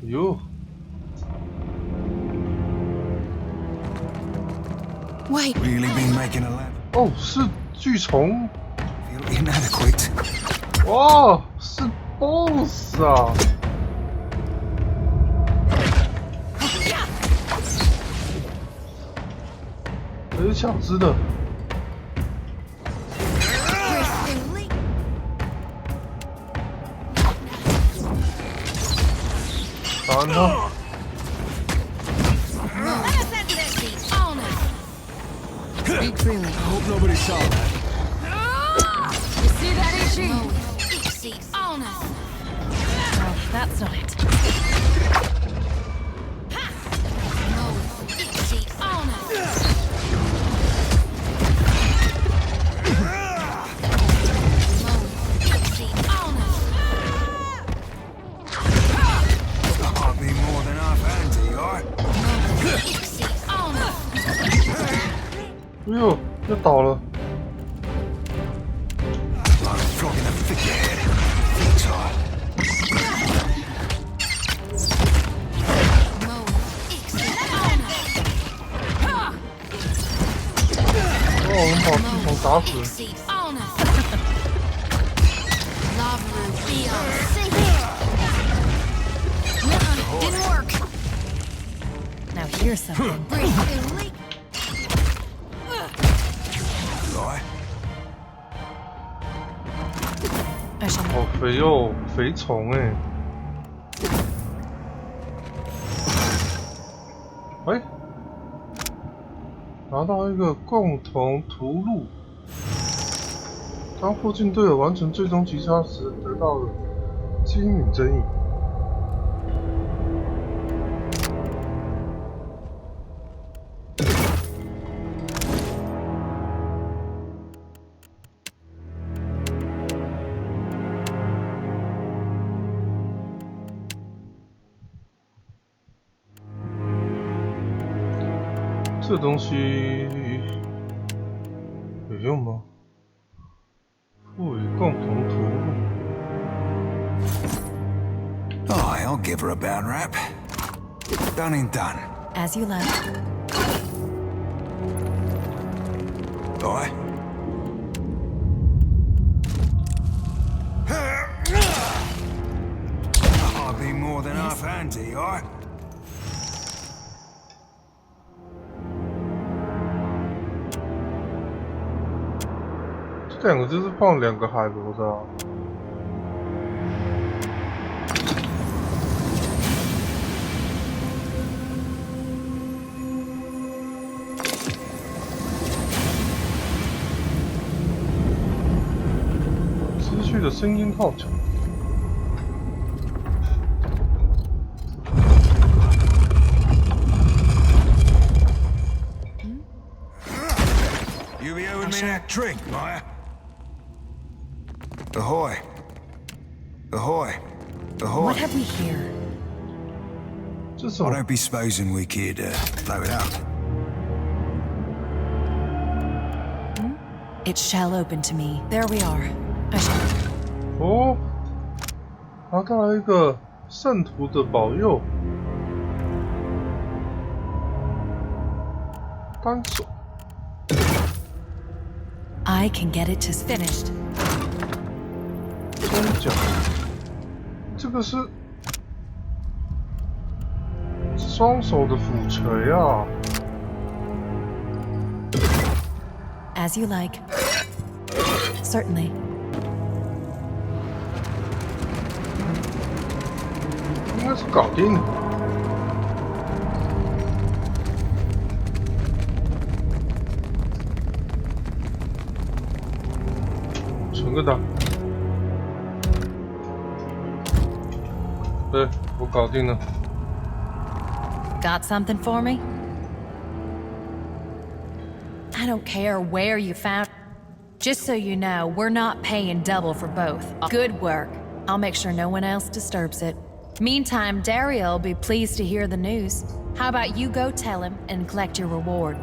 哟， Wait. Really been making a lap? 哦，是巨虫， Feel inadequate. 哇，是 BOSS 啊！有小只的，打完他。 Speak freely. I hope nobody saw that. You see that, Ishi? No, that's not it. Hardly more than half anti, alright? 哎呦，又倒了！ Like a frog in a figurehead. Futile. 哦，我们把巨虫打死。 Didn't work. Now here's something. Right? 好肥哦，肥虫哎！哎，拿到一个共同图录。当附近队友完成最终击杀时，得到了机敏争议。 这东西有用吗？赋予共同图录。 Oh, I'll give her a bad rap. Done and done. As you like. Alright? Hardly more than half anti, alright? 这两个就是放两个海螺的、啊。 失去的声音号角。 You be owing me that drink, Maya. Ahoy. Ahoy. Ahoy. What have we here? 这是什 I 么？ don't be supposing we could blow it out. It shall open to me. There we are. I shall. 哦，拿到了一个圣徒的保佑。单手。 I can get it to finished. 真假？这个是双手的斧锤啊！ As you like. Certainly. 应该是搞定了。存个档。对，我搞定了。 Got something for me? I don't care where you found. Just so you know, we're not paying double for both. Good work. I'll make sure no one else disturbs it. Meantime, Dario will be pleased to hear the news. How about you go tell him and collect your reward?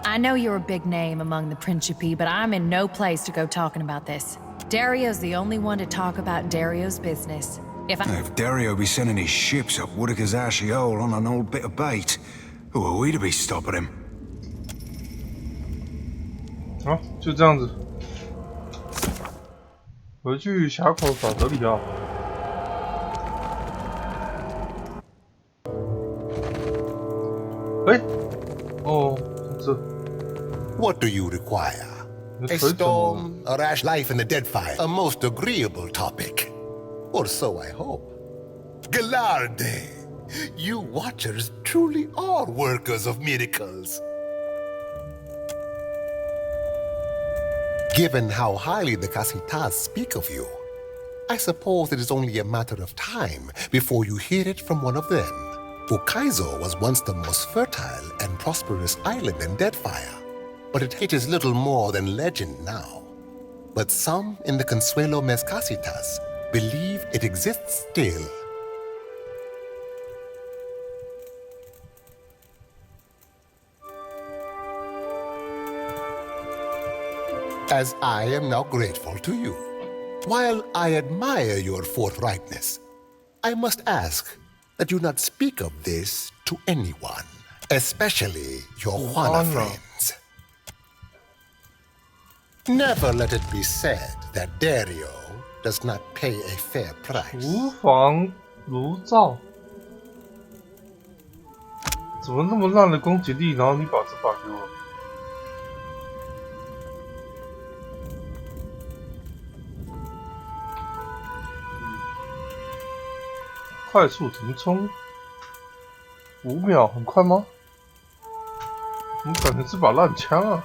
I know you're a big name among the Principi, but I'm in no place to go talking about this. Dario's the only one to talk about Dario's business. If Dario be sending his ships up Whitaker's ashy hole on an old bit of bait, who are we to be stopping him? 好，就这样子，回去峡口找德里奥。哎，哦，这。What do you require? A storm, a rash life in the Deadfire, a most agreeable topic. Or so I hope. Gallarde, you Watchers truly are workers of miracles. Given how highly the Casitas speak of you, I suppose it is only a matter of time before you hear it from one of them. Ukaizo was once the most fertile and prosperous island in Deadfire, but it is little more than legend now. But some in the Consuelo Mezcasitas believe it exists still. As I am now grateful to you, while I admire your forthrightness, I must ask that you not speak of this to anyone, especially your Juana friends. Never let it be said that Dario does not pay a fair price. 无防炉灶，怎么那么烂的攻击力？然后你把这把给我。快速停冲，5秒，很快吗？我感觉是把烂枪啊！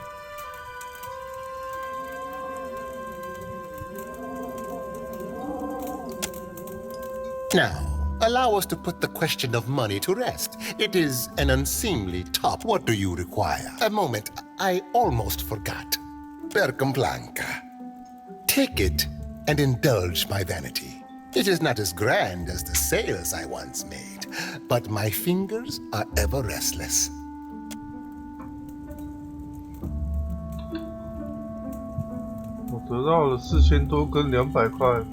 Now, allow us to put the question of money to rest. It is an unseemly top. What do you require? A moment, I almost forgot. Percamblanca. Take it and indulge my vanity. It is not as grand as the sails I once made, but my fingers are ever restless. 我得到了4000多跟200块，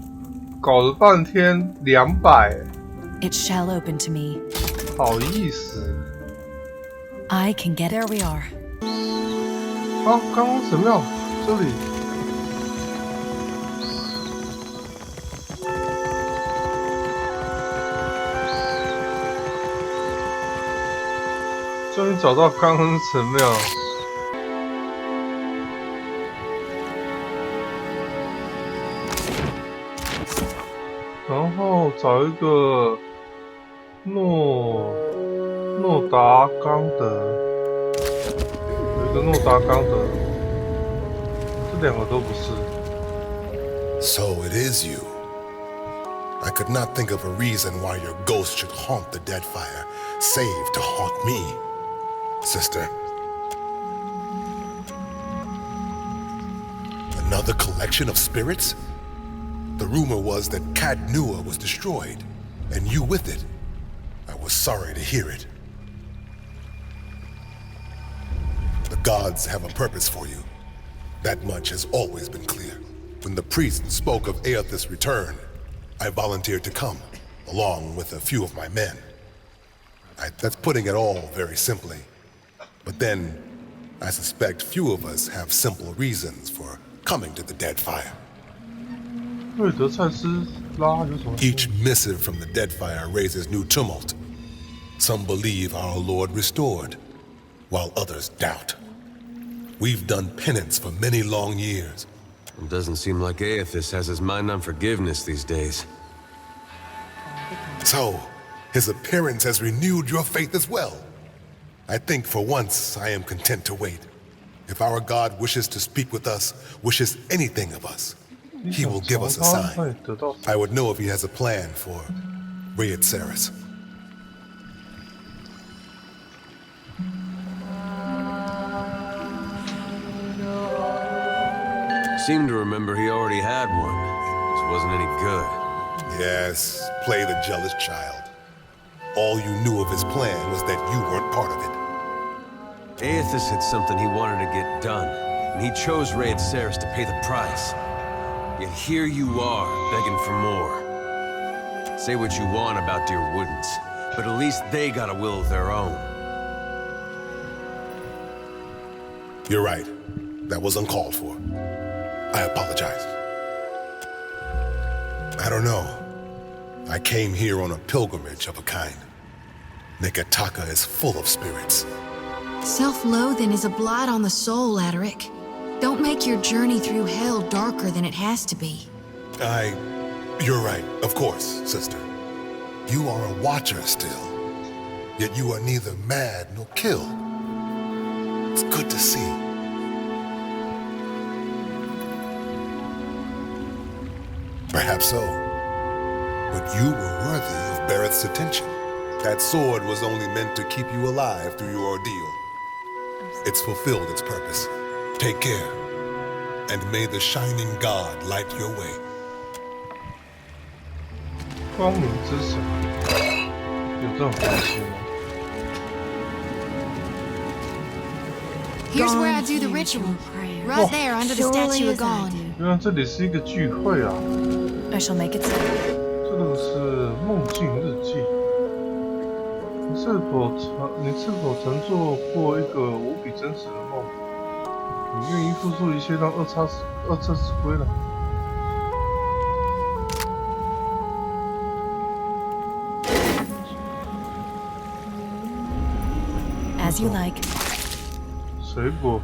搞了半天200。It shall open to me. 好意思。I can get. There we are. 啊，刚刚怎么样？这里。 终于找到刚恩神庙，然后找一个诺达冈德，有一个诺达冈德，这2个都不是。So it is you. I could not think of a reason why your ghost should haunt the Deadfire, save to haunt me. Sister. Another collection of spirits? The rumor was that Cat Nua was destroyed, and you with it. I was sorry to hear it. The gods have a purpose for you. That much has always been clear. When the priest spoke of Aethys' return, I volunteered to come, along with a few of my men. That's putting it all very simply. But then, I suspect few of us have simple reasons for coming to the Deadfire. Each missive from the Deadfire raises new tumult. Some believe our Lord restored, while others doubt. We've done penance for many long years. It doesn't seem like Aethys has his mind on forgiveness these days. So, his appearance has renewed your faith as well. I think for once I am content to wait. If our God wishes to speak with us, wishes anything of us, he will give us a sign. I would know if he has a plan for Rayetsaris. Seemed to remember he already had one. Just wasn't any good. Yes, play the jealous child. All you knew of his plan was that you weren't part of it. Aethys had something he wanted to get done, and he chose Rayetsaris to pay the price. Yet here you are, begging for more. Say what you want about dear Woodens, but at least they got a will of their own. You're right. That was uncalled for. I apologize. I don't know. I came here on a pilgrimage of a kind. Nikataka is full of spirits. Self-loathing is a blight on the soul, Adaric. Don't make your journey through hell darker than it has to be. You're right, of course, sister. You are a watcher still. Yet you are neither mad nor killed. It's good to see. Perhaps so. But you were worthy of Barrett's attention. That sword was only meant to keep you alive through your ordeal. It's fulfilled its purpose. Take care. And may the shining God light your way. 光明之神，有这种东西吗？ Here's where I do the ritual. Right there under the statue of God. 原来这里是一个聚会啊！ I shall make it so. 这个是梦境日记。你是否曾做过一个无比真实的梦？你愿意付出一切让恶彻死归了？ As you like. 水果。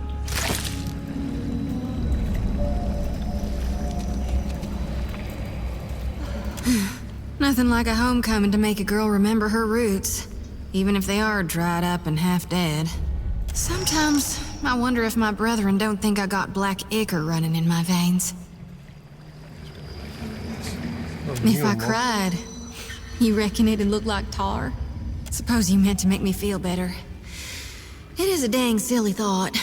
Nothing like a homecoming to make a girl remember her roots, even if they are dried up and half dead. Sometimes I wonder if my brethren don't think I got black ichor running in my veins. If I cried, you reckon it'd look like tar? Suppose you meant to make me feel better. It is a dang silly thought.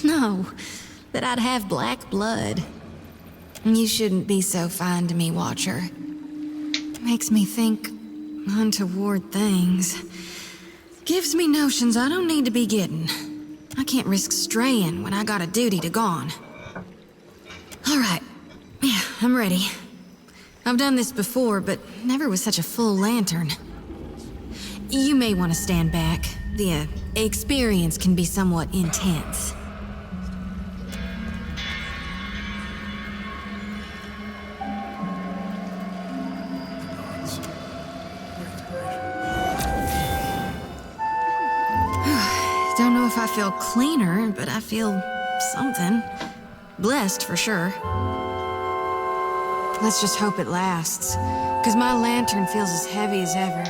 No, that I'd have black blood. You shouldn't be so fine to me, Watcher. Makes me think untoward things. Gives me notions I don't need to be getting. I can't risk straying when I got a duty to gone. All right. Yeah, I'm ready. I've done this before, but never with such a full lantern. You may want to stand back. The experience can be somewhat intense. Don't know if I feel cleaner, but I feel something. Blessed for sure. Let's just hope it lasts, because my lantern feels as heavy as ever,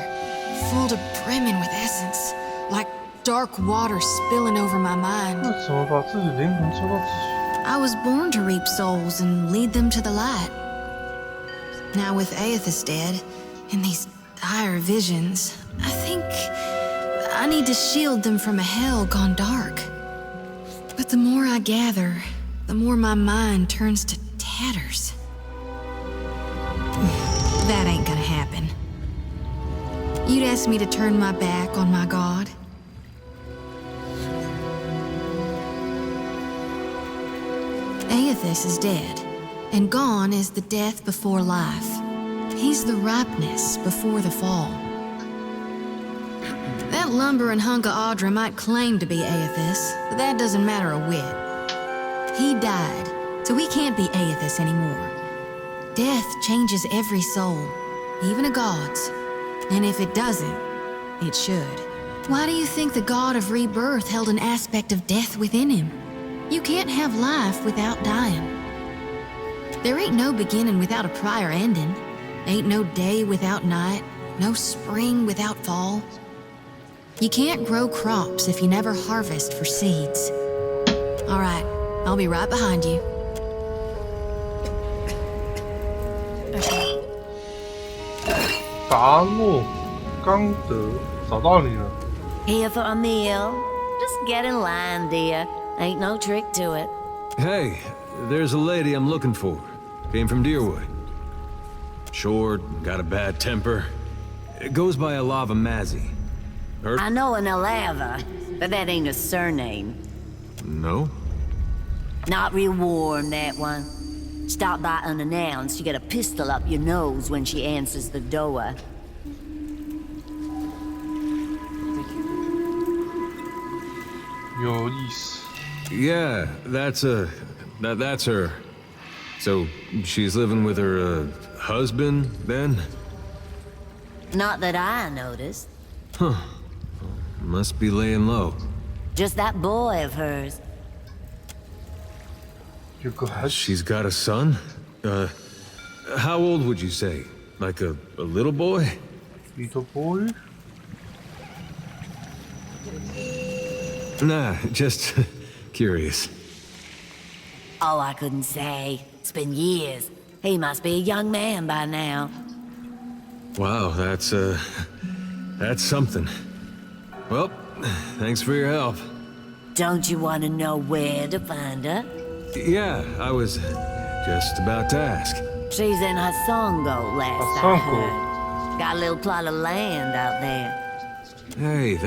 full to brimming with essence, like dark water spilling over my mind. 那怎么把自己灵魂抽到自己？ I was born to reap souls and lead them to the light. Now with Aethys dead, and these dire visions, I think I need to shield them from a hell gone dark. But the more I gather, the more my mind turns to tatters. That ain't gonna happen. You'd ask me to turn my back on my god? Aethys is dead, and gone is the death before life. He's the ripeness before the fall. That lumbering hunk of Audra might claim to be Aethys, but that doesn't matter a whit. He died, so we can't be Aethys anymore. Death changes every soul, even a god's. And if it doesn't, it should. Why do you think the god of rebirth held an aspect of death within him? You can't have life without dying. There ain't no beginning without a prior ending. Ain't no day without night, no spring without fall. You can't grow crops if you never harvest for seeds. All right, I'll be right behind you. 达诺冈德，找到你了。 Here for a meal? Just get in line, dear. Ain't no trick to it. Hey, there's a lady I'm looking for. Came from Deerwood. Short, got a bad temper. It goes by Alava Mazzy. I know an Alava, but that ain't a surname. No? Not real warm, that one. Stop by unannounced, you get a pistol up your nose when she answers the door. Yeah, that's her. So, she's living with her, husband, then? Not that I noticed. Huh. Must be laying low. Just that boy of hers. She's got a son? How old would you say? Like a little boy? Little boy? Nah, just curious. Oh, I couldn't say. It's been years. He must be a young man by now. Wow, that's something. Well, thanks for your help. Don't you want to know where to find her? Yeah, I was just about to ask. She's in Hasongo, last I heard. Got a little plot of land out there. Hey,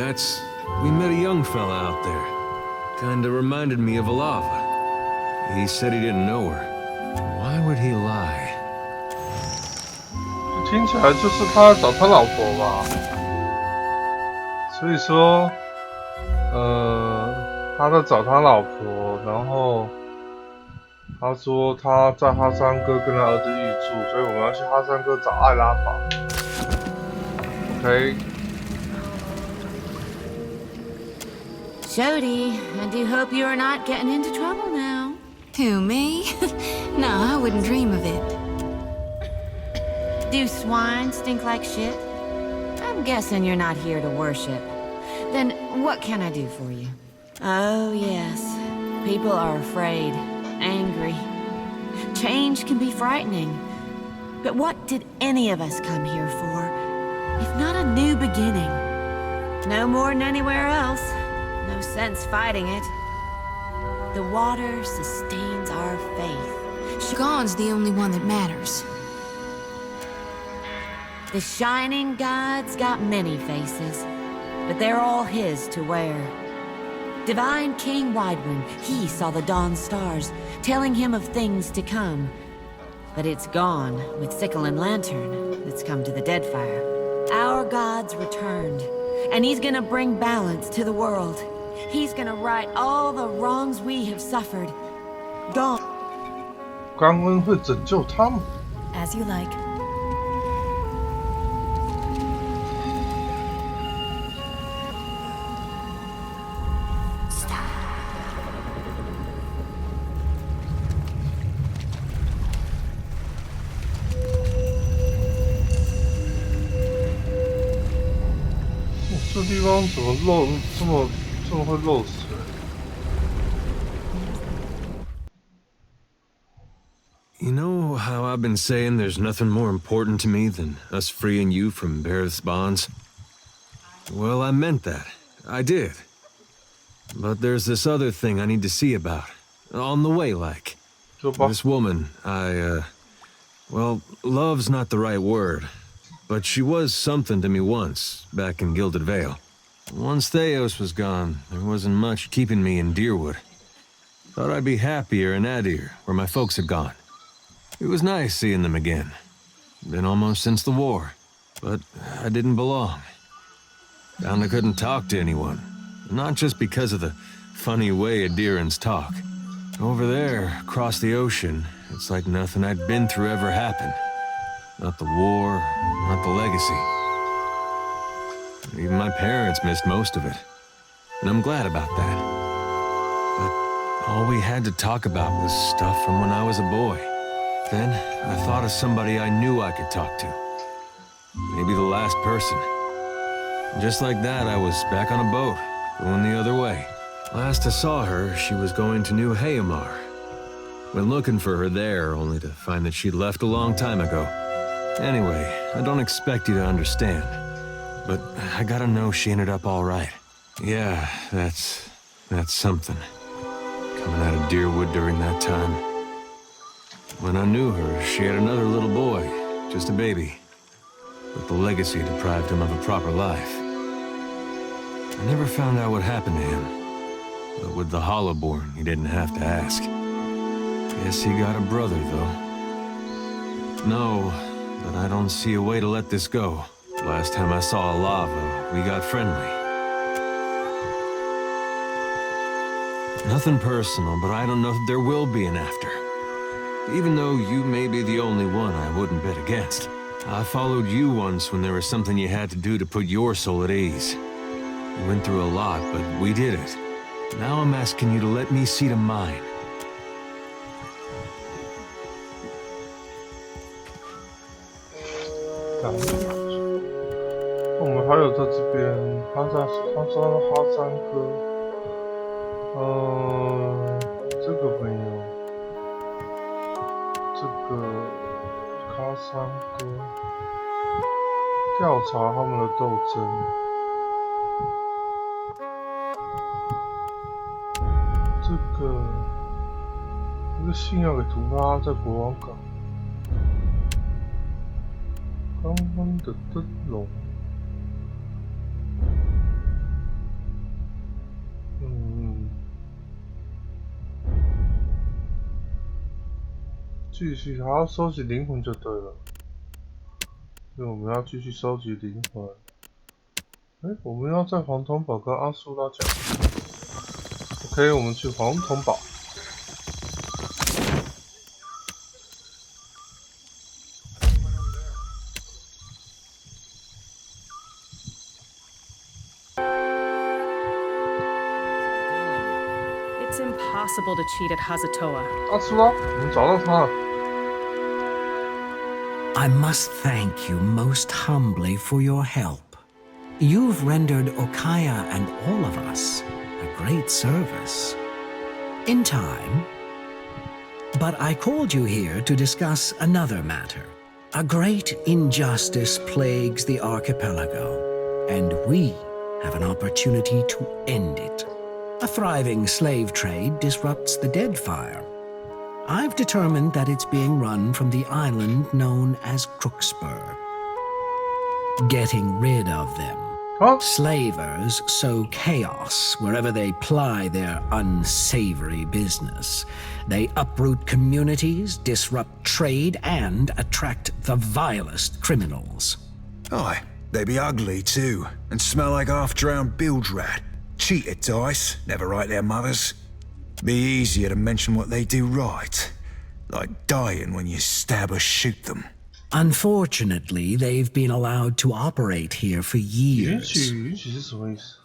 we met a young fella out there. Kinda reminded me of Alava. He said he didn't know her. Why would he lie? 听起来就是他找他老婆吧。所以说，他在找他老婆，然后他说他在哈山哥跟他儿子预祝，所以我们要去哈山哥找艾拉堡。OK。 Jody, I do hope you are not getting into trouble now. Who, me? No, I wouldn't dream of it. Do swine stink like shit? I'm guessing you're not here to worship. Then what can I do for you? Oh, yes. People are afraid, angry. Change can be frightening. But what did any of us come here for, if not a new beginning? No more than anywhere else. No sense fighting it. The water sustains our faith. God's the only one that matters. The shining God's got many faces, but they're all his to wear. Divine King Widewind, he saw the dawn stars, telling him of things to come. But it's gone with sickle and lantern that's come to the Deadfire. Our God's returned, and he's gonna bring balance to the world. He's gonna right all the wrongs we have suffered. Gone. 刚恩会拯救他们。 As you like. 这地方怎么漏这么会漏水？ You know how I've been saying there's nothing more important to me than us freeing you from Bareth's bonds? Well, I meant that. I did. But there's this other thing I need to see about. On the way, like. This woman, well, love's not the right word. But she was something to me once, back in Gilded Vale. Once Theos was gone, there wasn't much keeping me in Deerwood. Thought I'd be happier in Adir, where my folks had gone. It was nice seeing them again. Been almost since the war. But I didn't belong. Found I couldn't talk to anyone. Not just because of the funny way Adirans talk. Over there, across the ocean, it's like nothing I'd been through ever happened. Not the war, not the legacy. Even my parents missed most of it. And I'm glad about that. But all we had to talk about was stuff from when I was a boy. Then, I thought of somebody I knew I could talk to. Maybe the last person. Just like that, I was back on a boat, going the other way. Last I saw her, she was going to New Hayamar. Went looking for her there, only to find that she'd left a long time ago. Anyway, I don't expect you to understand. But I gotta know she ended up all right. Yeah, that's something. Coming out of Deerwood during that time. When I knew her, she had another little boy, just a baby. But the legacy deprived him of a proper life. I never found out what happened to him. But with the Hollowborn, you didn't have to ask. Guess he got a brother, though. No, but I don't see a way to let this go. Last time I saw Lava, we got friendly. Nothing personal, but I don't know if there will be an after. Even though you may be the only one I wouldn't bet against. I followed you once when there was something you had to do to put your soul at ease. We went through a lot, but we did it. Now I'm asking you to let me see to mine. 我们还有在这边，他说哈山哥，这个没有，这个哈山哥调查他们的斗争，这个信要给图拉在国王港。 刚刚的灯笼，继续还要收集灵魂就对了，所以我们要继续收集灵魂。我们要在黄铜堡跟阿苏拉讲。OK， 我们去黄铜堡。 It's impossible to cheat at Hazatoa. 阿苏拉，我们找到他了。 I must thank you most humbly for your help. You've rendered Okaya and all of us a great service. In time. But I called you here to discuss another matter. A great injustice plagues the archipelago, and we have an opportunity to end it. A thriving slave trade disrupts the Deadfire. I've determined that it's being run from the island known as Crookspur. Getting rid of them. Huh? Slavers sow chaos wherever they ply their unsavory business. They uproot communities, disrupt trade, and attract the vilest criminals. Aye, they be ugly too, and smell like half-drowned bilge rat. Cheat at dice, never write their mothers. Be easier to mention what they do right, like dying when you stab or shoot them. Unfortunately, they've been allowed to operate here for years. 允许是什么意思？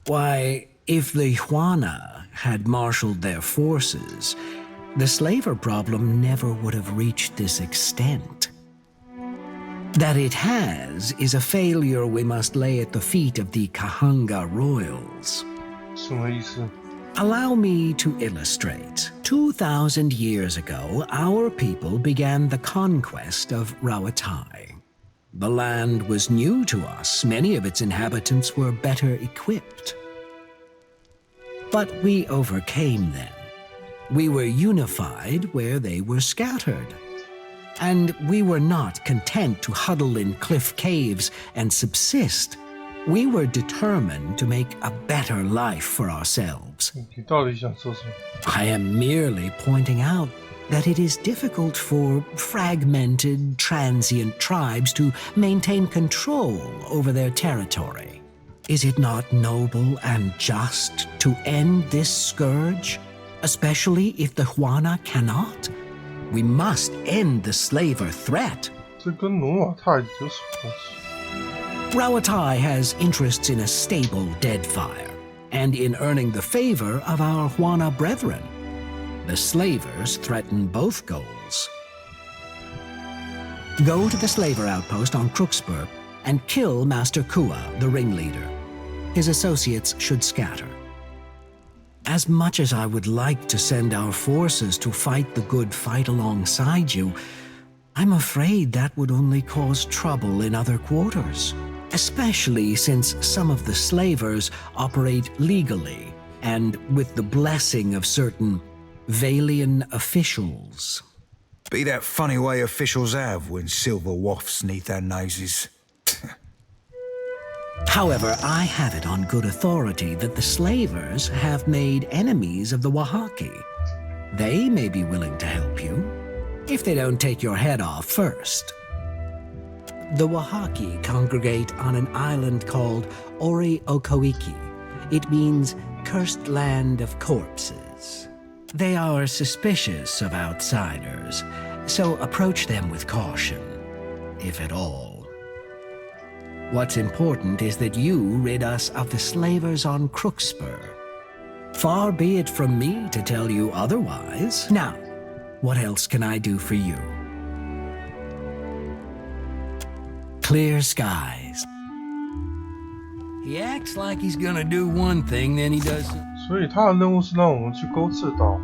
Why, if the Juana had marshaled their forces, the slaver problem never would have reached this extent. That it has is a failure we must lay at the feet of the Kahanga royals. 什么意思？ Allow me to illustrate. 2,000 years ago, our people began the conquest of Rawatai. The land was new to us. Many of its inhabitants were better equipped. But we overcame them. We were unified where they were scattered. And we were not content to huddle in cliff caves and subsist. We were determined to make a better life for ourselves. 你到底想说什么？ I am merely pointing out that it is difficult for fragmented, transient tribes to maintain control over their territory. Is it not noble and just to end this scourge, especially if the Juana cannot? We must end the slaver threat. 这跟努瓦泰有什么关系？ Rawatai has interests in a stable Deadfire, and in earning the favor of our Juana brethren. The slavers threaten both goals. Go to the slaver outpost on Crookspur and kill Master Kua, the ringleader. His associates should scatter. As much as I would like to send our forces to fight the good fight alongside you, I'm afraid that would only cause trouble in other quarters. Especially since some of the slavers operate legally and with the blessing of certain Valian officials. Be that funny way officials have when silver wafts neath their noses. However, I have it on good authority that the slavers have made enemies of the Wahaki. They may be willing to help you, if they don't take your head off first. The Wahaki congregate on an island called Ori-Okoiki. It means cursed land of corpses. They are suspicious of outsiders, so approach them with caution, if at all. What's important is that you rid us of the slavers on Crookspur. Far be it from me to tell you otherwise. Now, what else can I do for you? Clear skies. He acts like he's gonna do one thing, then he does. 所以他的任务是让我们去勾刺岛，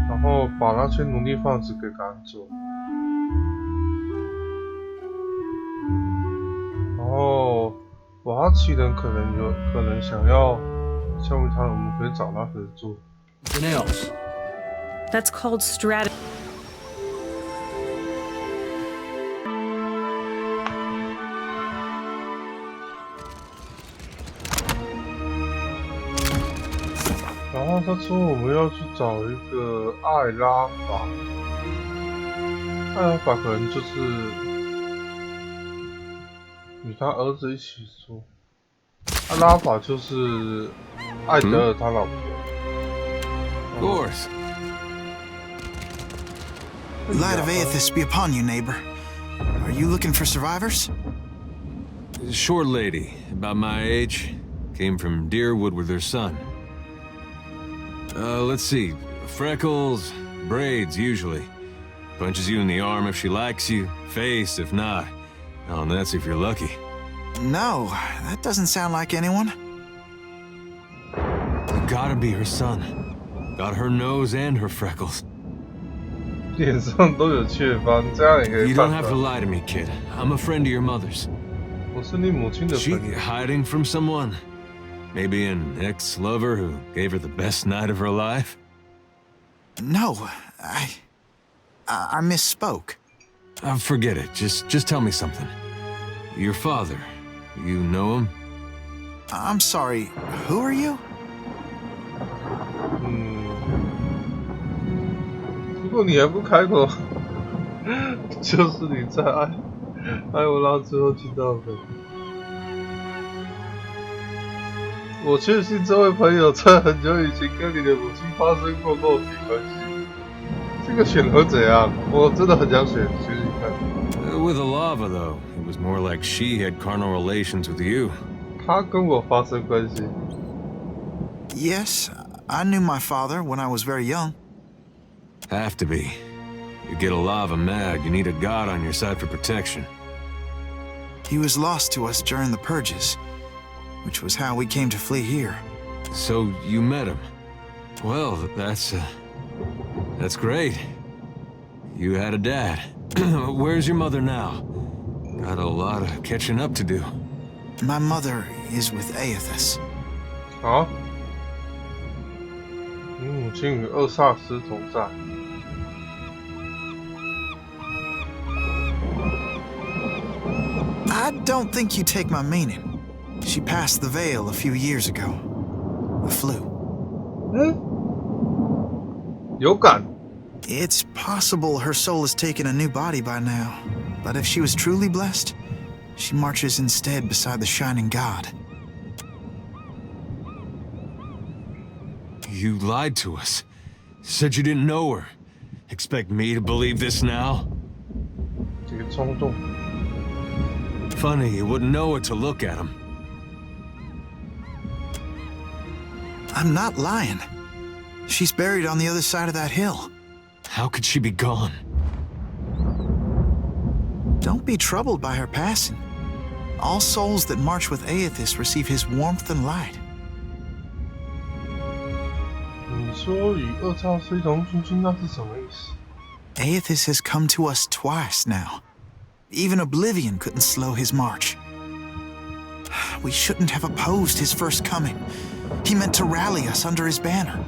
然后把那些奴隶贩子给赶走。然后瓦奇人可能想要消灭他，我们可以找他合作。Something else. That's called strategy. 然后他说我们要去找一个艾拉法，艾拉法可能就是与他儿子一起住。艾拉法就是艾德尔他老婆。Of course. Light of Aethys be upon you, neighbor. Are you looking for survivors? Short lady, about my age, came from Deerwood with her son. Let's see. Freckles, braids, usually. Punches you in the arm if she likes you, face if not. Oh, and that's if you're lucky. No, that doesn't sound like anyone. You gotta be her son. Got her nose and her freckles. 脸上都有雀斑，这样也可以 You 判 don't have to 断。 lie to me, kid. I'm a friend of your mother's. 我是你母亲的 She 朋友。 hiding from someone? Maybe an ex-lover who gave her the best night of her life? No, I misspoke. Forget it. Just tell me something. Your father, you know him? I'm sorry, who are you? 如果你还不开口，就是你在艾欧拉之后听到的。我确信这位朋友在很久以前跟你的母亲发生过肉体关系。这个选择怎样？我真的很想选看看。With Alava, though, it was more like she had carnal relations with you. 他跟我发生关系。Yes, I knew my father when I was very young. Have to be. You get Alava mad, you need a god on your side for protection. He was lost to us during the purges, which was how we came to flee here. So you met him. Well, that's great. You had a dad. Where's your mother now? Got a lot of catching up to do. My mother is with Aethys. 啊？你母亲与厄萨斯同在。I don't think you take my meaning. She passed the veil a few years ago. The flu. 有感。 It's possible her soul has taken a new body by now, but if she was truly blessed, she marches instead beside the shining god. You lied to us. Said you didn't know her. Expect me to believe this now? 这个冲动。 Funny, you wouldn't know it to look at him. I'm not lying. She's buried on the other side of that hill. How could she be gone? Don't be troubled by her passing. All souls that march with Aethys receive his warmth and light. 你说与厄萨斯一同出军，那是什么意思？ Aethys has come to us twice now. Even Oblivion couldn't slow his march. We shouldn't have opposed his first coming. He meant to rally us under his banner.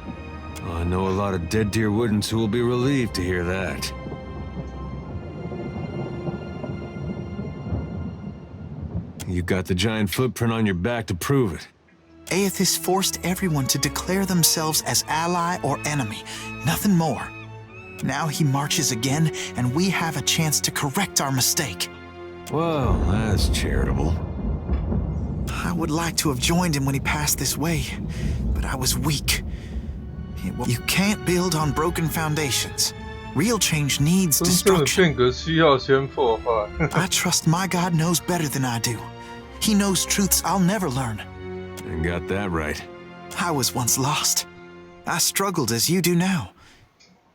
Oh, I know a lot of dead deer woodens who will be relieved to hear that. You got the giant footprint on your back to prove it. Aethys forced everyone to declare themselves as ally or enemy, nothing more. Now he marches again, and we have a chance to correct our mistake. Well, that's charitable. I would like to have joined him when he passed this way, but I was weak. You can't build on broken foundations. Real change needs 真正的 destruction. 变革需要先破坏。 I trust my God knows better than I do. He knows truths I'll never learn. You got that right. I was once lost. I struggled as you do now.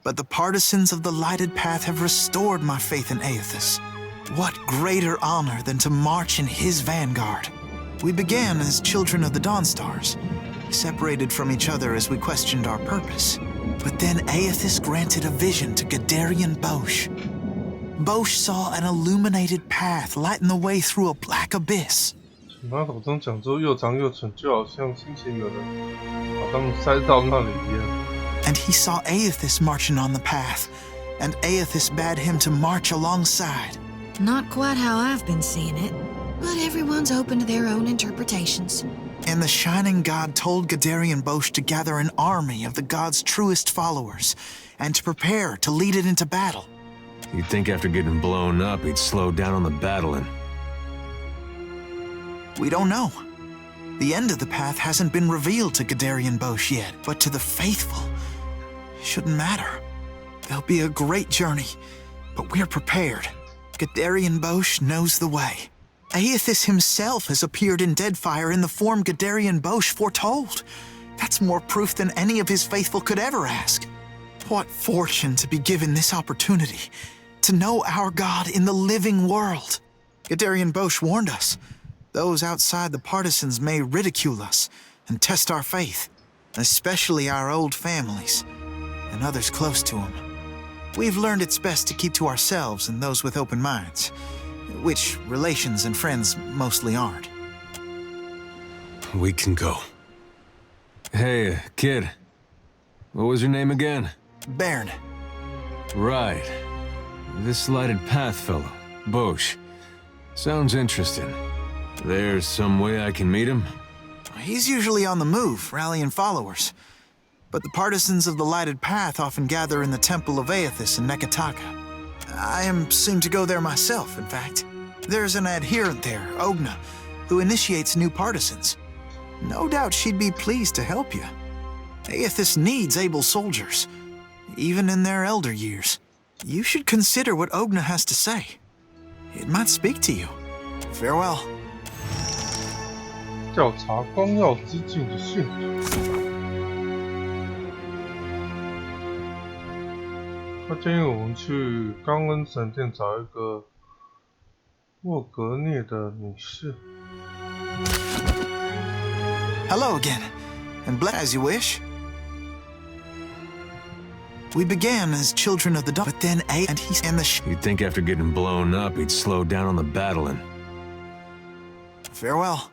But the partisans of the lighted path have restored my faith in Aethys. What greater honor than to march in his vanguard? We began as children of the Dawnstars, separated from each other as we questioned our purpose. But then Aethys granted a vision to Gadarian Bosch. Bosch saw an illuminated path lighten the way through a black abyss. 从他口中讲出又长又蠢，就好像心情有人把他们塞到那里一样。 And he saw Aethys marching on the path, and Aethys bade him to march alongside. Not quite how I've been seeing it, but everyone's open to their own interpretations. And the Shining God told Gadarian Bosch to gather an army of the God's truest followers, and to prepare to lead it into battle. You'd think after getting blown up, he'd slow down on the battling. We don't know. The end of the path hasn't been revealed to Gadarian Bosch yet, but to the faithful, shouldn't matter. There'll be a great journey, but we're prepared. Gadarian Bosch knows the way. Aethys himself has appeared in Deadfire in the form Gadarian Bosch foretold. That's more proof than any of his faithful could ever ask. What fortune to be given this opportunity, to know our God in the living world. Gadarian Bosch warned us. Those outside the partisans may ridicule us and test our faith, especially our old families and others close to them. We've learned it's best to keep to ourselves and those with open minds, which relations and friends mostly aren't. We can go. Hey, kid. What was your name again? Bairn. Right. This lighted path fellow, Bosch. Sounds interesting. There's some way I can meet him? He's usually on the move, rallying followers. But the partisans of the lighted path often gather in the temple of Aethys in Nekataka. I am soon to go there myself, in fact. There's an adherent there, Ogna, who initiates new partisans. No doubt she'd be pleased to help you. Aethys needs able soldiers, even in their elder years. You should consider what Ogna has to say. It might speak to you. Farewell. 调查光耀之境的信徒。他建议我们去冈恩神殿找一个沃格涅的女士。Hello again, and bless as you wish. We began as children of the dawn, but then and he and the You'd think after getting blown up, he'd slow down on the battling. Farewell.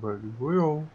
Very well.